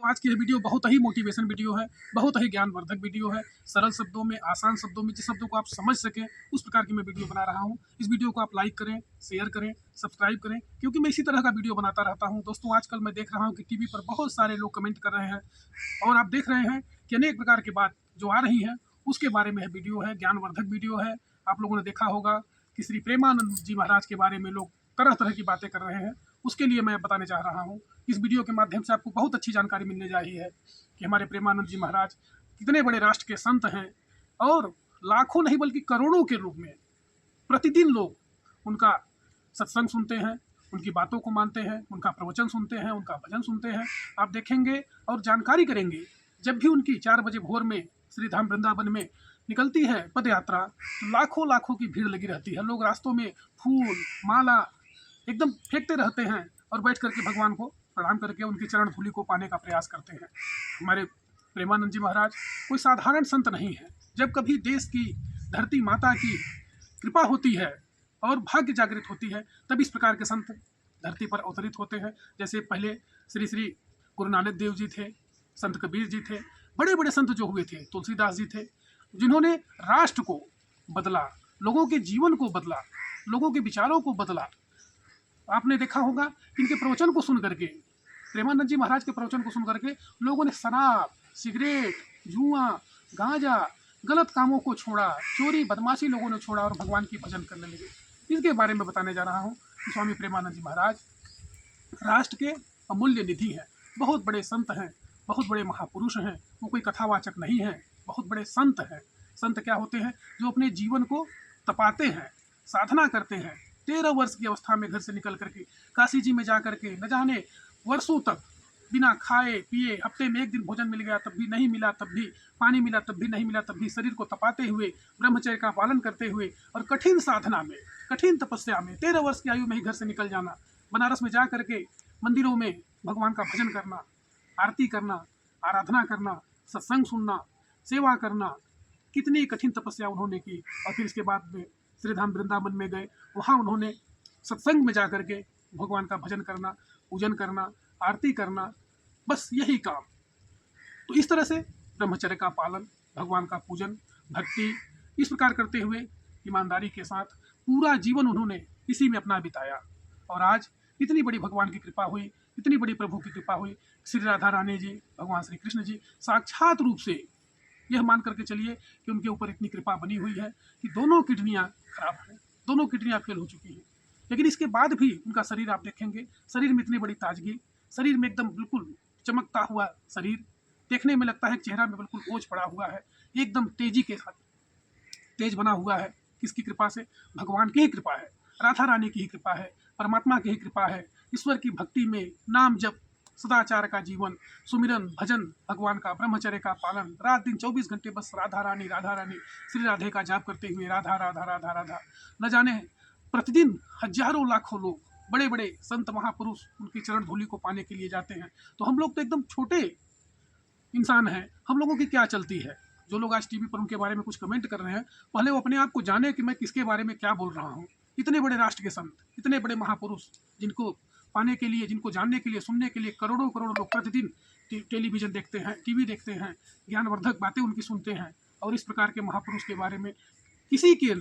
आज की यह वीडियो बहुत ही मोटिवेशन वीडियो है, बहुत ही ज्ञानवर्धक वीडियो है। सरल शब्दों में, आसान शब्दों में, जिस शब्दों को आप समझ सकें उस प्रकार की मैं वीडियो बना रहा हूँ। इस वीडियो को आप लाइक करें, शेयर करें, सब्सक्राइब करें, क्योंकि मैं इसी तरह का वीडियो बनाता रहता हूँ। दोस्तों, आजकल मैं देख रहा हूँ कि टीवी पर बहुत सारे लोग कमेंट कर रहे हैं और आप देख रहे हैं कि अनेक प्रकार की बात जो आ रही हैं उसके बारे में यह वीडियो है, ज्ञानवर्धक वीडियो है। आप लोगों ने देखा होगा कि श्री प्रेमानंद जी महाराज के बारे में लोग तरह तरह की बातें कर रहे हैं। उसके लिए मैं बताने जा रहा हूँ। इस वीडियो के माध्यम से आपको बहुत अच्छी जानकारी मिलने जा रही है कि हमारे प्रेमानंद जी महाराज कितने बड़े राष्ट्र के संत हैं और लाखों नहीं बल्कि करोड़ों के रूप में प्रतिदिन लोग उनका सत्संग सुनते हैं, उनकी बातों को मानते हैं, उनका प्रवचन सुनते हैं, उनका भजन सुनते हैं। आप देखेंगे और जानकारी करेंगे, जब भी उनकी 4 बजे भोर में श्री धाम वृंदावन में निकलती है पद यात्रा, तो लाखों लाखों की भीड़ लगी रहती है। लोग रास्तों में फूल माला एकदम फेंकते रहते हैं और बैठ करके भगवान को प्रणाम करके उनकी चरण धूलि को पाने का प्रयास करते हैं। हमारे प्रेमानंद जी महाराज कोई साधारण संत नहीं है। जब कभी देश की धरती माता की कृपा होती है और भाग्य जागृत होती है, तब इस प्रकार के संत धरती पर अवतरित होते हैं। जैसे पहले श्री श्री गुरु नानक देव जी थे, संत कबीर जी थे, बड़े बड़े संत जो हुए थे, तुलसीदास जी थे, जिन्होंने राष्ट्र को बदला, लोगों के जीवन को बदला, लोगों के विचारों को बदला। आपने देखा होगा कि इनके प्रवचन को सुन करके, प्रेमानंद जी महाराज के प्रवचन को सुन करके लोगों ने शराब, सिगरेट, जुआ, गांजा, गलत कामों को छोड़ा, चोरी बदमाशी लोगों ने छोड़ा और भगवान की भजन करने लगे। इसके बारे में बताने जा रहा हूँ कि स्वामी प्रेमानंद जी महाराज राष्ट्र के अमूल्य निधि हैं, बहुत बड़े संत हैं, बहुत बड़े महापुरुष हैं। वो कोई कथावाचक नहीं हैं, बहुत बड़े संत हैं। संत क्या होते हैं? जो अपने जीवन को तपाते हैं, साधना करते हैं। 13 वर्ष की अवस्था में घर से निकल करके काशी जी में जा करके न जाने वर्षों तक बिना खाए पिए, हफ्ते में 1 दिन भोजन मिल गया तब भी नहीं मिला, तब भी पानी मिला तब भी नहीं मिला, तब भी शरीर को तपाते हुए, ब्रह्मचर्य का पालन करते हुए और कठिन साधना में, कठिन तपस्या में 13 वर्ष की आयु में ही घर से निकल जाना, बनारस में जा करके मंदिरों में भगवान का भजन करना, आरती करना, आराधना करना, सत्संग सुनना, सेवा करना, कितनी कठिन तपस्या उन्होंने की। और फिर इसके बाद में श्रीधाम वृंदावन में गए, वहाँ उन्होंने सत्संग में जा करके भगवान का भजन करना, पूजन करना, आरती करना, बस यही काम। तो इस तरह से ब्रह्मचर्य का पालन, भगवान का पूजन, भक्ति, इस प्रकार करते हुए ईमानदारी के साथ पूरा जीवन उन्होंने इसी में अपना बिताया। और आज इतनी बड़ी भगवान की कृपा हुई, इतनी बड़ी प्रभु की कृपा हुई, श्री राधा रानी जी, भगवान श्री कृष्ण जी साक्षात रूप से यह मान करके चलिए कि उनके ऊपर इतनी कृपा बनी हुई है कि दोनों किडनियाँ खराब हैं, दोनों किडनियाँ फेल हो चुकी हैं। लेकिन इसके बाद भी उनका शरीर आप देखेंगे, शरीर में इतनी बड़ी ताजगी, शरीर में एकदम बिल्कुल चमकता हुआ शरीर, देखने में लगता है चेहरा में बिल्कुल ओझ पड़ा हुआ है, एकदम तेजी के साथ तेज बना हुआ है। किसकी कृपा से? भगवान की ही कृपा है, राधा रानी की ही कृपा है, परमात्मा की ही कृपा है। ईश्वर की भक्ति में नाम जप, सदाचार का जीवन, सुमिरन, भजन, भगवान का ब्रह्मचर्य का पालन, रात दिन 24 घंटे बस राधा रानी श्री राधे का जाप करते हुए राधा राधा राधा राधा। न जाने प्रतिदिन हजारों लाखों लोग, बड़े बड़े संत महापुरुष उनकी चरण धूलि को पाने के लिए जाते हैं। तो हम लोग तो एकदम छोटे इंसान हैं, हम लोगों की क्या चलती है? जो लोग आज टीवी पर उनके बारे में कुछ कमेंट कर रहे हैं, पहले वो अपने आप को जाने कि मैं किसके बारे में क्या बोल रहा हूँ। इतने बड़े राष्ट्र के संत, इतने बड़े महापुरुष, जिनको पाने के लिए, जिनको जानने के लिए, सुनने के लिए करोड़ों करोड़ों लोग प्रतिदिन टेलीविज़न देखते हैं, टीवी देखते हैं, ज्ञानवर्धक बातें उनकी सुनते हैं। और इस प्रकार के महापुरुष के बारे में किसी के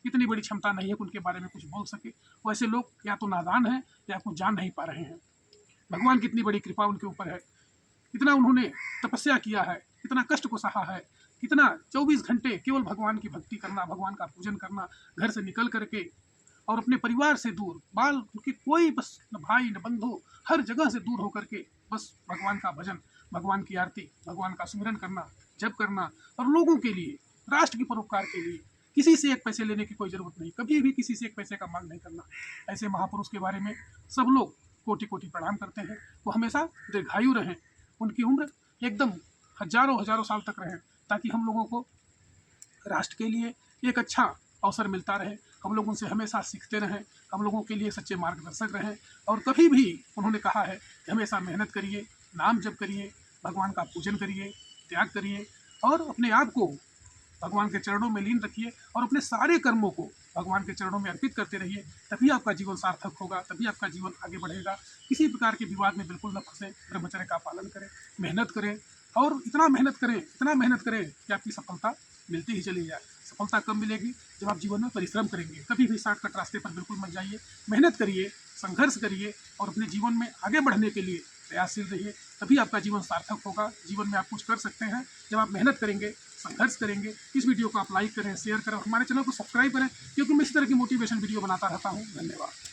इतनी बड़ी क्षमता नहीं है कि उनके बारे में कुछ बोल सके। वैसे लोग या तो नादान हैं या कुछ जान नहीं पा रहे हैं। भगवान की इतनी बड़ी कृपा उनके ऊपर है, इतना उन्होंने तपस्या किया है, इतना कष्ट को सहा है, कितना 24 घंटे केवल भगवान की भक्ति करना, भगवान का पूजन करना, घर से निकल करके और अपने परिवार से दूर, बाल उनके कोई बस न भाई न बंधु, हर जगह से दूर होकर के बस भगवान का भजन, भगवान की आरती, भगवान का सुमिरन करना, जप करना और लोगों के लिए, राष्ट्र के परोपकार के लिए। किसी से 1 पैसे लेने की कोई ज़रूरत नहीं, कभी भी किसी से 1 पैसे का मांग नहीं करना। ऐसे महापुरुष के बारे में सब लोग कोटि कोटि प्रणाम करते हैं। वो हमेशा दीर्घायु रहें, उनकी उम्र एकदम हजारों हजारों साल तक रहे, ताकि हम लोगों को राष्ट्र के लिए एक अच्छा अवसर मिलता रहे, हम लोग उनसे हमेशा सीखते रहें, हम लोगों के लिए सच्चे मार्गदर्शक रहें। और कभी भी उन्होंने कहा है कि हमेशा मेहनत करिए, नाम जप करिए, भगवान का पूजन करिए, त्याग करिए और अपने आप को भगवान के चरणों में लीन रखिए और अपने सारे कर्मों को भगवान के चरणों में अर्पित करते रहिए, तभी आपका जीवन सार्थक होगा, तभी आपका जीवन आगे बढ़ेगा। किसी प्रकार के विवाद में बिल्कुल न फंसें, ब्रह्मचर्य का पालन करें, मेहनत करें और इतना मेहनत करें कि आपकी सफलता मिलती ही चली जाए। सफलता कब मिलेगी? जब आप जीवन में परिश्रम करेंगे। कभी भी शॉर्टकट रास्ते पर बिल्कुल मत जाइए, मेहनत करिए, संघर्ष करिए और अपने जीवन में आगे बढ़ने के लिए प्रयासशील रहिए, तभी आपका जीवन सार्थक होगा। जीवन में आप कुछ कर सकते हैं जब आप मेहनत करेंगे, संघर्ष करेंगे। इस वीडियो को आप लाइक करें, शेयर करें और हमारे चैनल को सब्सक्राइब करें, क्योंकि मैं इस तरह की मोटिवेशन वीडियो बनाता रहता हूँ। धन्यवाद।